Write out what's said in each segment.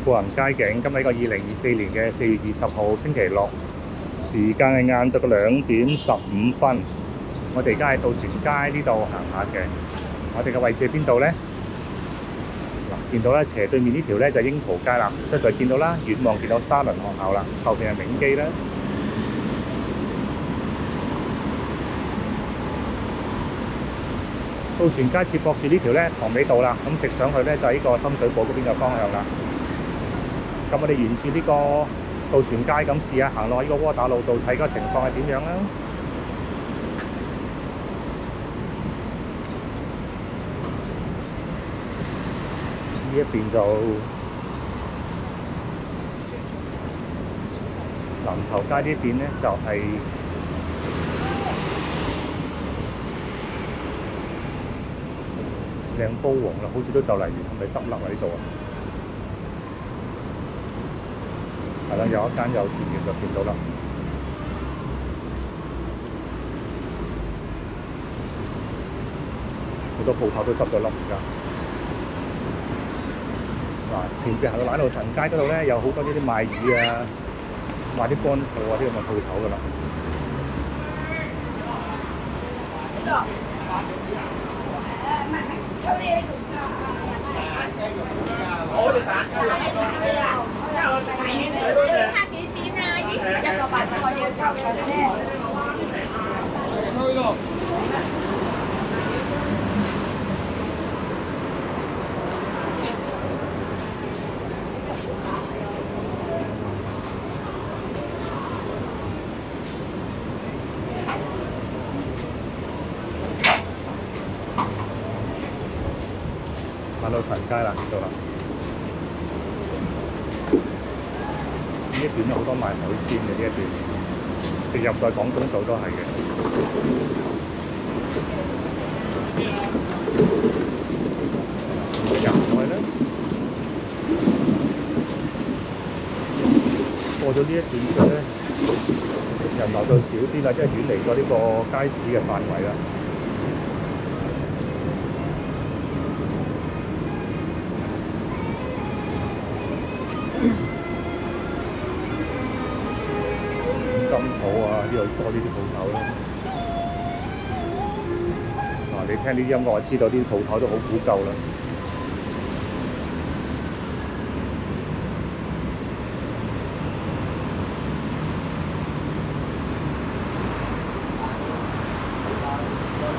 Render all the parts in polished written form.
步行街景，今日呢個2024年嘅4月20號星期六，時間係晏晝嘅2點15分。我哋而家喺渡船街呢度行下嘅。我哋嘅位置喺邊度呢？嗱，見到咧斜對面呢條咧就係櫻桃街啦，出到去見到啦，遠望見到沙倫學校啦，後邊係銘基啦。渡船街接駁住呢條咧塘尾道啦，咁直上去咧就係呢個深水埗嗰邊嘅方向啦。咁我哋沿住呢個渡船街咁試下行落呢個窩打老道，睇個情況係點樣啦。呢一邊就南頭街呢邊咧就係靚煲王啦，好似都就嚟完，係咪執笠啊？呢度啊，係啦，有一間幼稚園就見到啦。好多鋪頭都執咗笠而家。嗱，前邊行到奶路臣街嗰度咧，有好多呢啲賣魚啊、賣啲乾貨啊啲咁嘅鋪頭噶啦。蝦幾錢啊？180我要抽嘅啫。奶路臣街啦，呢度啦。呢一段有好多賣海鮮嘅，呢一段直入在廣東道都係嘅。入落去咧，過咗呢一段之後咧，人流就少啲啦，即係遠離咗呢個街市嘅範圍啦。金鋪啊，呢度多呢啲鋪頭啦。嗱，你聽呢啲音樂，我知道啲鋪頭都好古舊啦。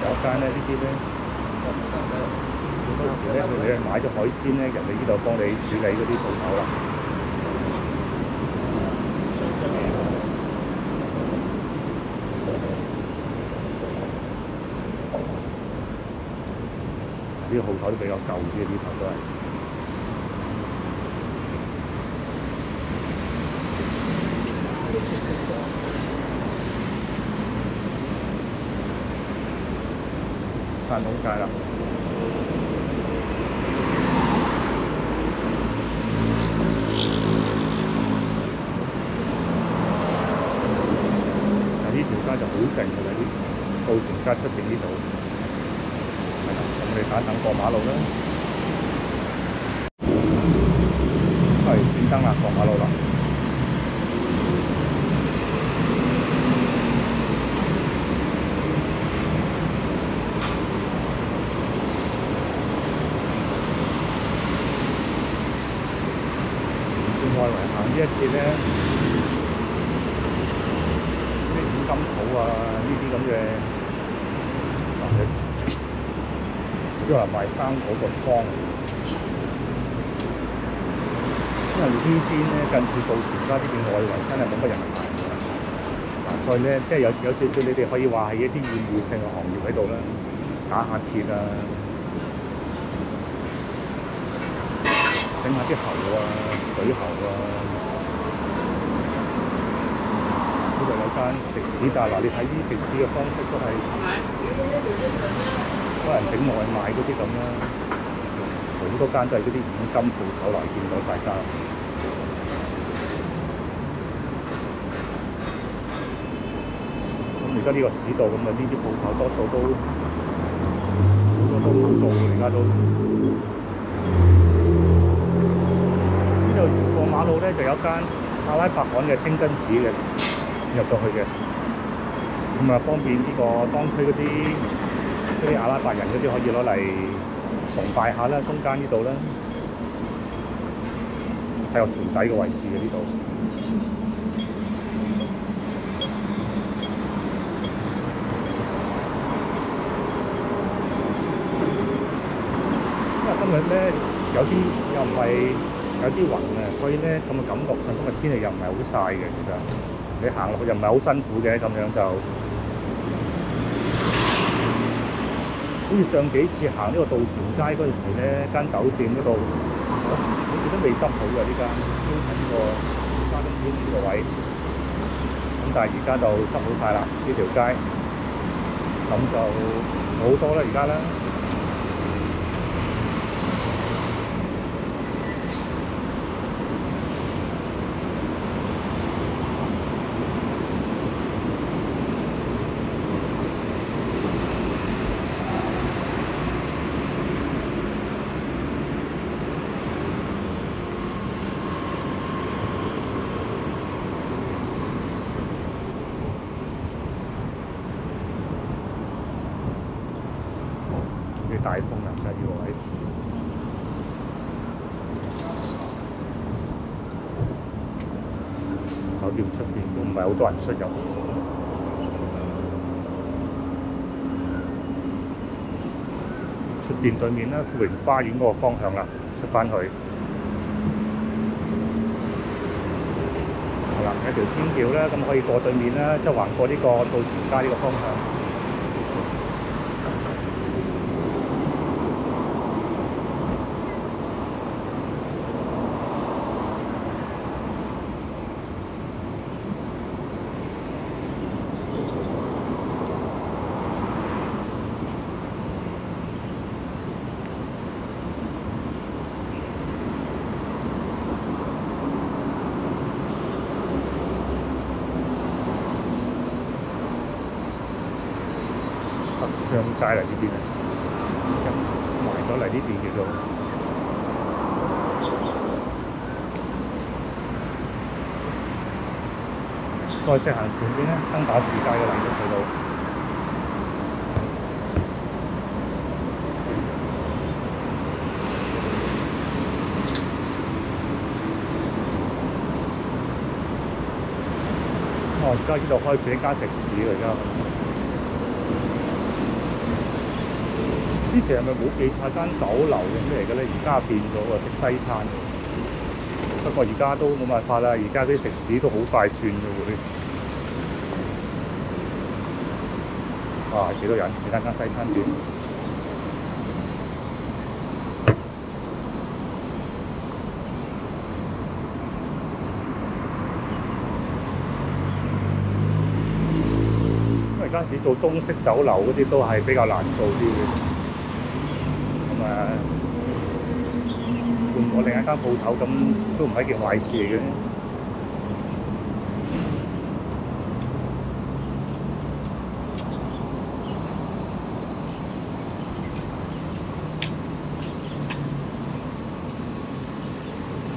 有間咧，呢啲咧，好多時咧，你去買咗海鮮咧，人哋呢度幫你處理嗰啲鋪頭啦。呢個鋪頭都比較舊啲，呢頭都係。山東街啦。嗱，呢條街就好靜㗎啦，呢渡船街出邊呢度。我哋等過馬路啦，係轉燈啦，過馬路啦。轉外圍行呢一節咧，啲五金鋪啊，呢啲咁嘅。即係話賣生果個倉，因為呢邊咧近住渡船街呢邊外圍真係冇乜人行嘅，所以咧即係有少少你哋可以話係一啲厭惡性嘅行業喺度啦，打下鐵啊，整下啲喉啊、水喉啊，呢度有間食肆，但係嗱你睇啲食肆嘅方式都係。可能整外賣嗰啲咁啦，好多間都係嗰啲五金鋪頭嚟，見到大家。咁而家呢個市道咁啊，呢啲鋪頭多數都好多都冇做，而家都。呢度度過馬路咧就有間阿拉伯罕嘅清真寺嘅，入到去嘅，咁啊方便呢個當區嗰啲阿拉伯人嗰啲可以攞嚟崇拜下啦，中間呢度啦，喺個橋底嘅位置嘅呢度。因為今日咧有啲又唔係有啲雲啊，所以咧咁嘅感覺上今日天氣又唔係好曬嘅，其實你行落去又唔係好辛苦嘅，咁樣就好似上幾次行呢個渡船街嗰陣時咧，間酒店嗰度好似都未執好嘅呢間，都喺呢個沙丁邊呢個位，咁但係而家就執好晒啦呢條街，咁就好多啦而家啦。大風啊！而家呢個位，酒店出邊都唔係好多人出入。出邊對面咧，富榮花園嗰個方向啦，出返去。係啦，有條天橋咧，咁可以過對面啦，即係橫過呢個渡船街呢個方向。北昌街嚟呢邊啊，埋咗嚟呢邊叫做。再直行前邊咧，登打士街嘅嚟都睇到。而家呢度開俾一間食肆嚟㗎。之前係咪冇記錯間酒樓嘅咩嚟嘅咧？而家變咗喎，食西餐。不過而家都冇辦法啦，而家啲食肆都好快轉嘅會。哇！幾多人？你睇間西餐店。因為而家你做中式酒樓嗰啲都係比較難做啲嘅。換過另一間鋪頭，咁都唔係一件壞事嚟嘅。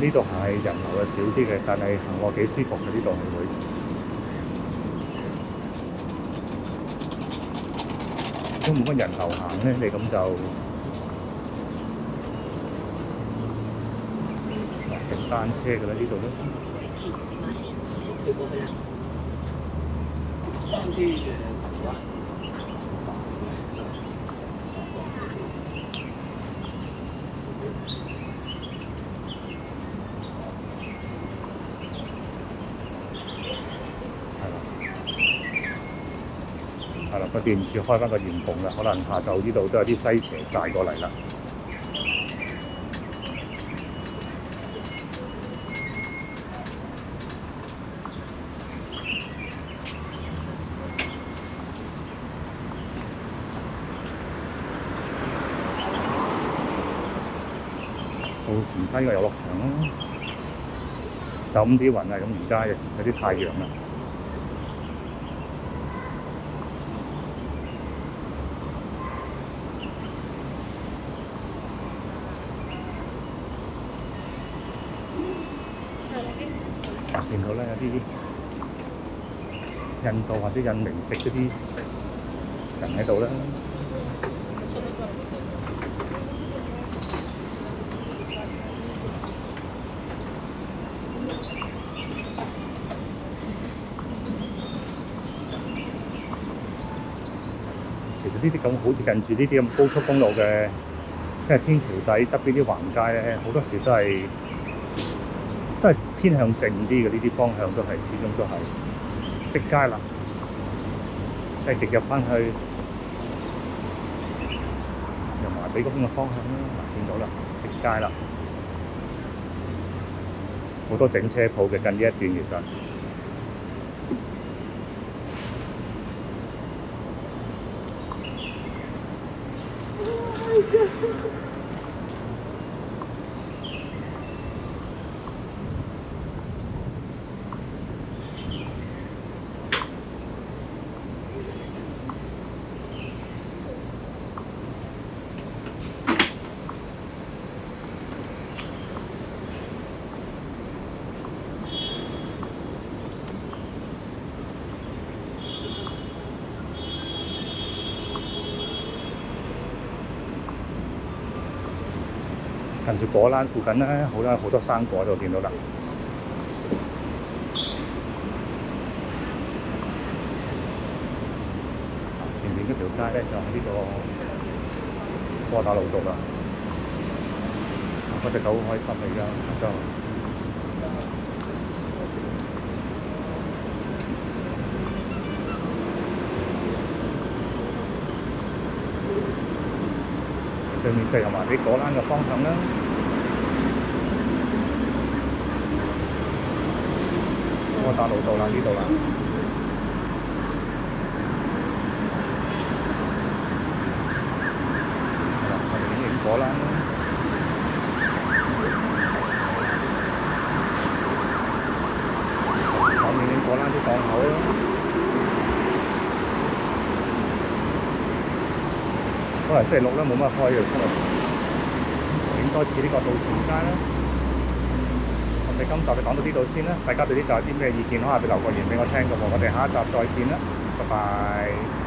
呢度係人流係少啲嘅，但係行落幾舒服嘅呢度係會。都冇乜人流行咧，你咁就。單車嘅啦，呢度都。係啦，個店主開翻個鹽蓬啦，可能下晝呢度都有啲西斜曬過嚟啦。渡船街個遊樂場咯，就咁啲雲啊，咁而家有啲太陽啦。見到咧有啲印度或者印尼籍嗰啲人喺度啦。其實呢啲咁好似近住呢啲咁高速公路嘅，即係天橋底側邊啲橫街咧，好多時都係偏向靜啲嘅，呢啲方向都係始終都係逼街啦，即係直入翻去油麻地嗰邊嘅方向啦。嗱，見到啦，逼街啦，好多整車鋪嘅近呢一段其實。近住果欄附近咧，好多生果度見到啦。前面嗰條街咧就喺呢個窩打老道啦。嗰隻狗好開心嚟㗎，就對面就油麻地果欄嘅方向啦。窩打老道啦，呢度啦。係啦，我哋影果欄啦。我影果欄啲檔口啦。可能星期六啦，冇乜開嘅，今日影多次呢個渡船街啦。我哋今集就講到呢度先啦，大家對呢集有啲咩意見，可以下邊留個言俾我聽嘅喎。我哋下一集再見啦，拜拜。